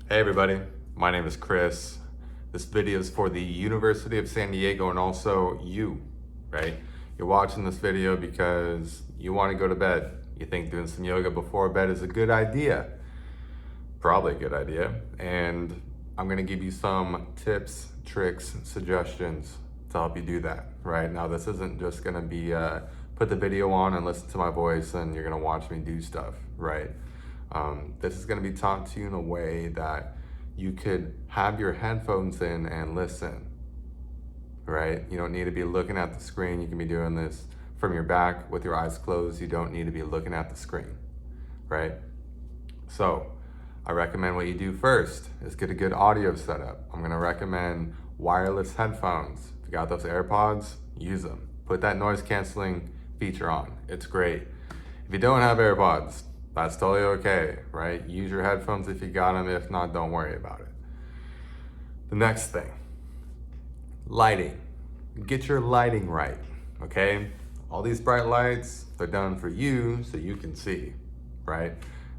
Hey everybody, my name is Chris. This video is for the University of San Diego and also you, right? You're watching this video because you want to go to bed. You think doing some yoga before bed is a good idea. Probably a good idea. And I'm gonna give you some tips, tricks, suggestions to help you do that, right? Now this isn't just gonna be put the video on and listen to my voice and you're gonna watch me do stuff, right? This is going to be taught to you in a way that you could have your headphones in and listen, right? You don't need to be looking at the screen. You can be doing this from your back with your eyes closed. You don't need to be looking at the screen, right? So I recommend what you do first is get a good audio setup. I'm going to recommend wireless headphones. If you got those AirPods, use them. Put that noise canceling feature on. It's great. If you don't have AirPods, that's totally okay, right? Use your headphones if you got them. If not, don't worry about it. The next thing, lighting. Get your lighting right, okay? All these bright lights, they're done for you so you can see, right?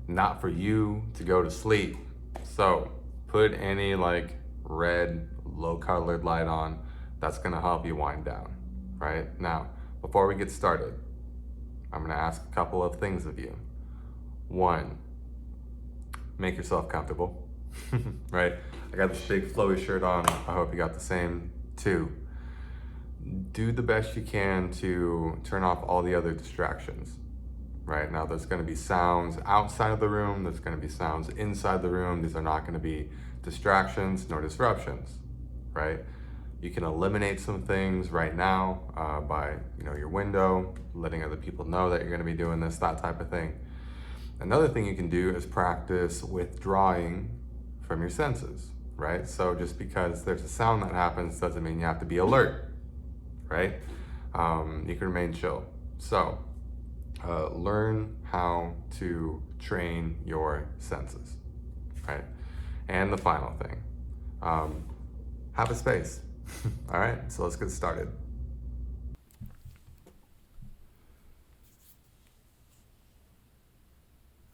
Not for you to go to sleep. So put any like red, low colored light on. That's gonna help you wind down, right? Now, before we get started, I'm gonna ask a couple of things of you. One, make yourself comfortable, right? I got this big flowy shirt on. I hope you got the same. Two, do the best you can to turn off all the other distractions, right? Now there's gonna be sounds outside of the room. There's gonna be sounds inside the room. These are not gonna be distractions nor disruptions, right? You can eliminate some things right now by your window, letting other people know that you're gonna be doing this, that type of thing. Another thing you can do is practice withdrawing from your senses, right? So just because there's a sound that happens doesn't mean you have to be alert, right? You can remain chill. So learn how to train your senses, right? And the final thing, have a space. All right, so let's get started.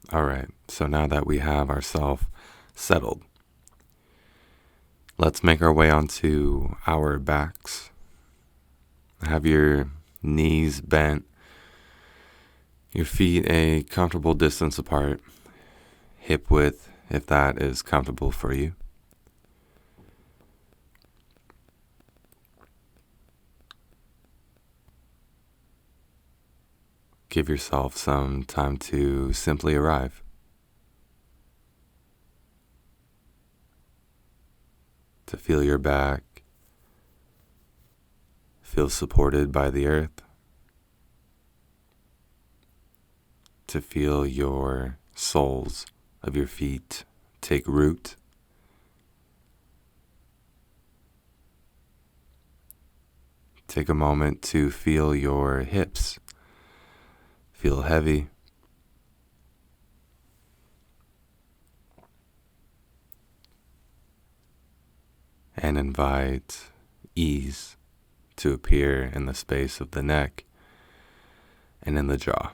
All right, so now that we have ourselves settled, let's make our way onto our backs. Have your knees bent, your feet a comfortable distance apart, hip width if that is comfortable for you. Give yourself some time to simply arrive. To feel your back, feel supported by the earth. To feel your soles of your feet take root. Take a moment to feel your hips feel heavy. And invite ease to appear in the space of the neck and in the jaw.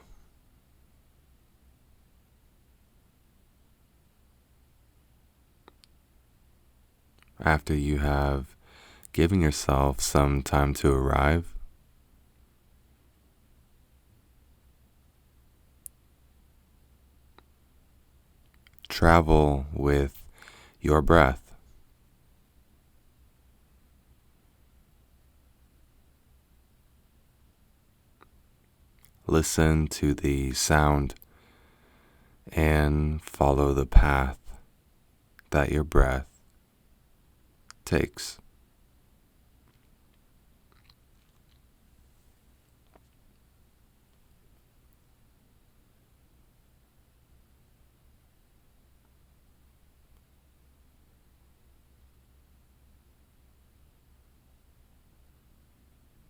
After you have given yourself some time to arrive, travel with your breath. Listen to the sound and follow the path that your breath takes.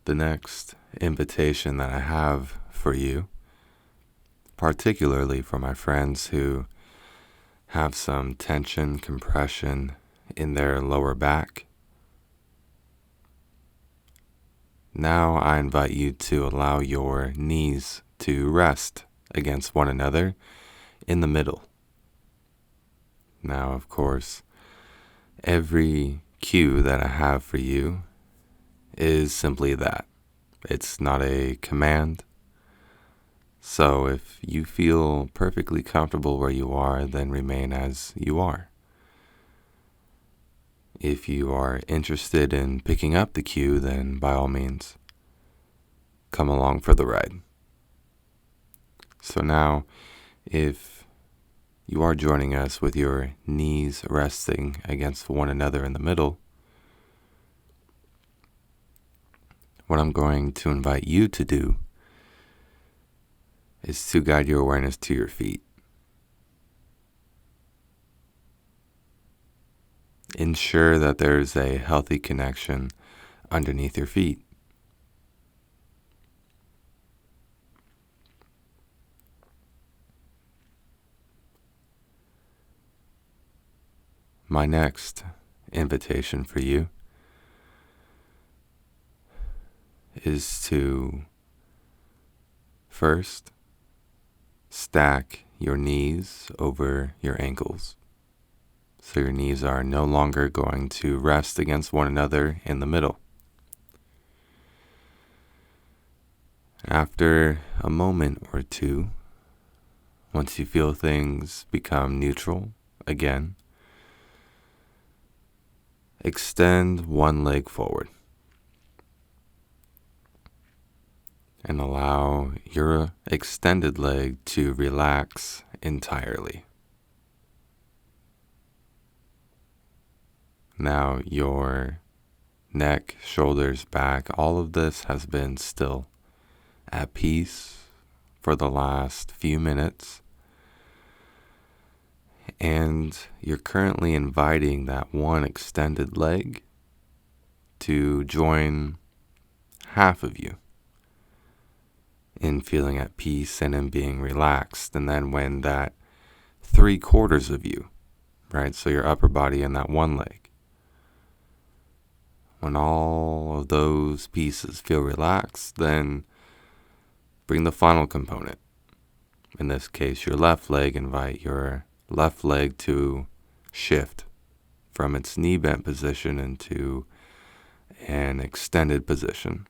The next invitation that I have for you, particularly for my friends who have some tension, compression in their lower back, now I invite you to allow your knees to rest against one another in the middle. Now, of course, every cue that I have for you is simply that. It's not a command. So if you feel perfectly comfortable where you are, then remain as you are. If you are interested in picking up the cue, then by all means, come along for the ride. So now, if you are joining us with your knees resting against one another in the middle, what I'm going to invite you to do is to guide your awareness to your feet. Ensure that there's a healthy connection underneath your feet. My next invitation for you is to first stack your knees over your ankles. So your knees are no longer going to rest against one another in the middle. After a moment or two, once you feel things become neutral again, extend one leg forward and allow your extended leg to relax entirely. Now your neck, shoulders, back, all of this has been still at peace for the last few minutes. And you're currently inviting that one extended leg to join half of you in feeling at peace and in being relaxed. And then when that 3/4 of you, right, so your upper body and that one leg, when all of those pieces feel relaxed, then bring the final component. In this case, your left leg. Invite your left leg to shift from its knee bent position into an extended position.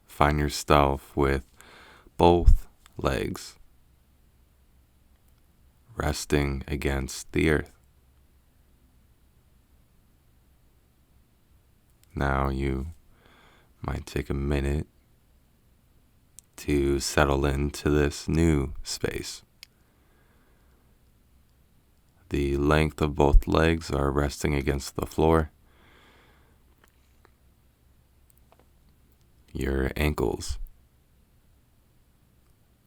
Find yourself with both legs resting against the earth. Now you might take a minute to settle into this new space. The length of both legs are resting against the floor. Your ankles,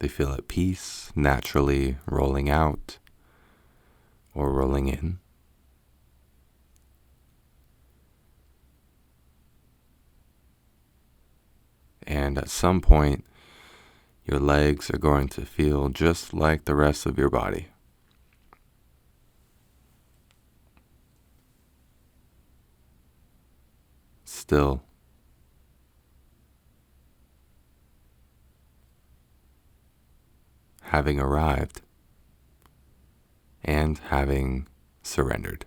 they feel at peace, naturally rolling out or rolling in. And at some point, your legs are going to feel just like the rest of your body. Still, having arrived and having surrendered.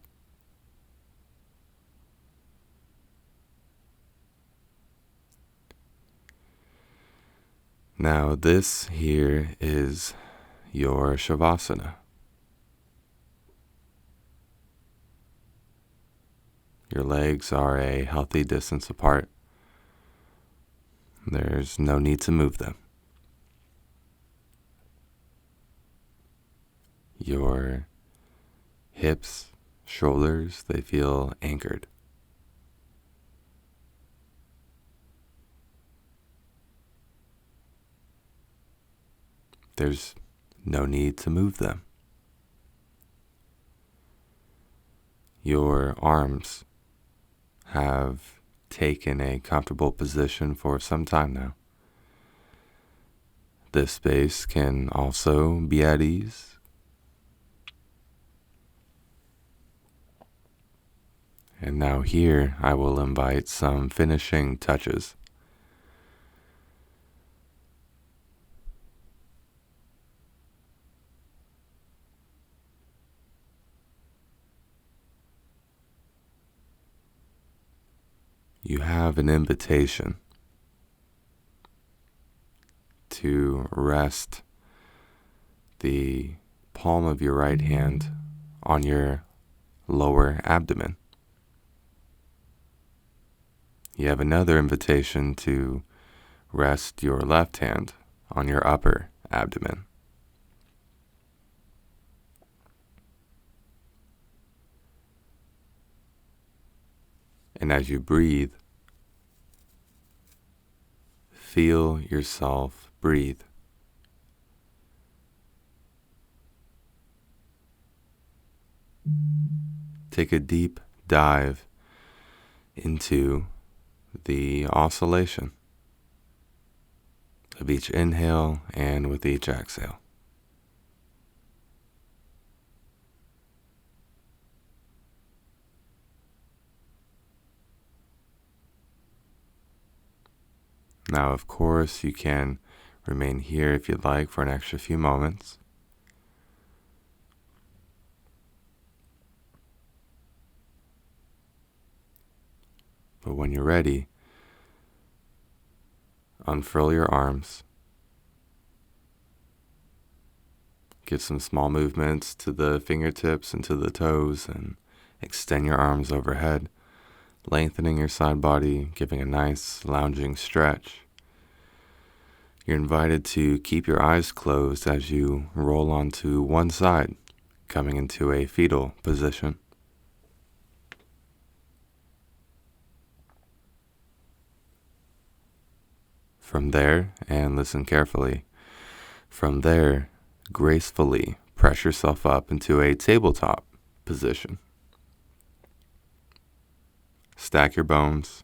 Now this here is your Shavasana. Your legs are a healthy distance apart. There's no need to move them. Your hips, shoulders, they feel anchored. There's no need to move them. Your arms have taken a comfortable position for some time now. This space can also be at ease. And now here I will invite some finishing touches. you have an invitation to rest the palm of your right hand on your lower abdomen. You have another invitation to rest your left hand on your upper abdomen. And as you breathe, feel yourself breathe. Take a deep dive into the oscillation of each inhale and with each exhale. Now, of course, you can remain here if you'd like for an extra few moments. But when you're ready, unfurl your arms. Give some small movements to the fingertips and to the toes and extend your arms overhead, lengthening your side body, giving a nice lounging stretch. You're invited to keep your eyes closed as you roll onto one side, coming into a fetal position. From there, and listen carefully, from there, gracefully press yourself up into a tabletop position. Stack your bones.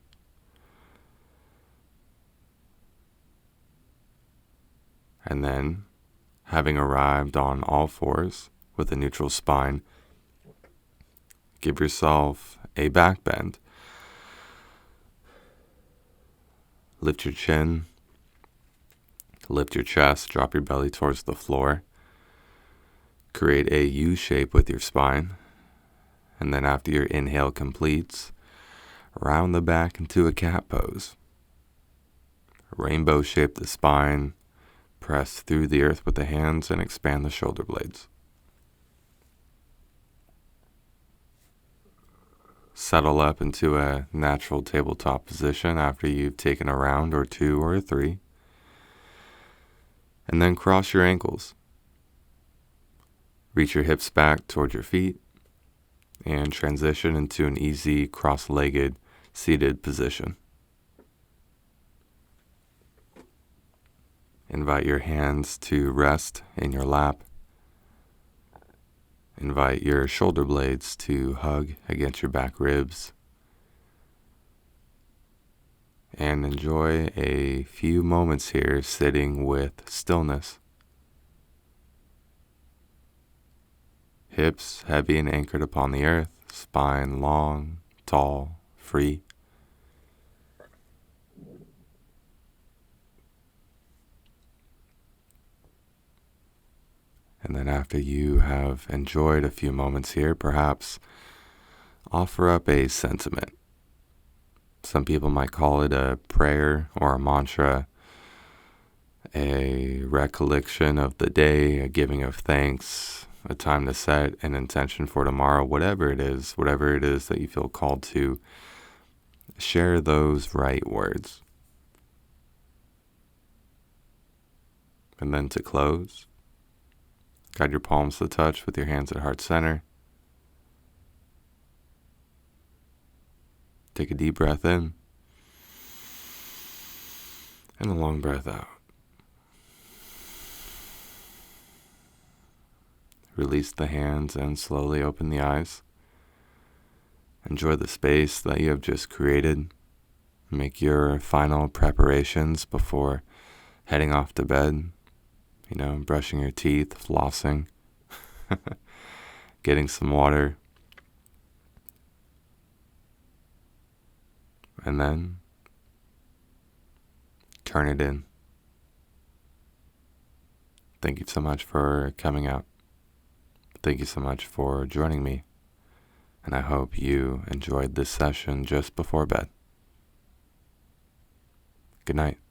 And then, having arrived on all fours with a neutral spine, give yourself a back bend. Lift your chin. Lift your chest, drop your belly towards the floor. Create a U shape with your spine. And then after your inhale completes, round the back into a cat pose. Rainbow shape the spine, press through the earth with the hands and expand the shoulder blades. Settle up into a natural tabletop position after you've taken a round or two or three. And then cross your ankles. Reach your hips back towards your feet and transition into an easy cross-legged seated position. Invite your hands to rest in your lap. Invite your shoulder blades to hug against your back ribs. And enjoy a few moments here sitting with stillness. Hips heavy and anchored upon the earth, spine long, tall, free. And then after you have enjoyed a few moments here, perhaps offer up a sentiment. Some people might call it a prayer or a mantra, a recollection of the day, a giving of thanks, a time to set an intention for tomorrow, whatever it is that you feel called to share those right words. And then to close, guide your palms to touch with your hands at heart center. Take a deep breath in and a long breath out. Release the hands and slowly open the eyes. Enjoy the space that you have just created. Make your final preparations before heading off to bed. Brushing your teeth, flossing, getting some water. And then turn it in. Thank you so much for coming out. Thank you so much for joining me. And I hope you enjoyed this session just before bed. Good night.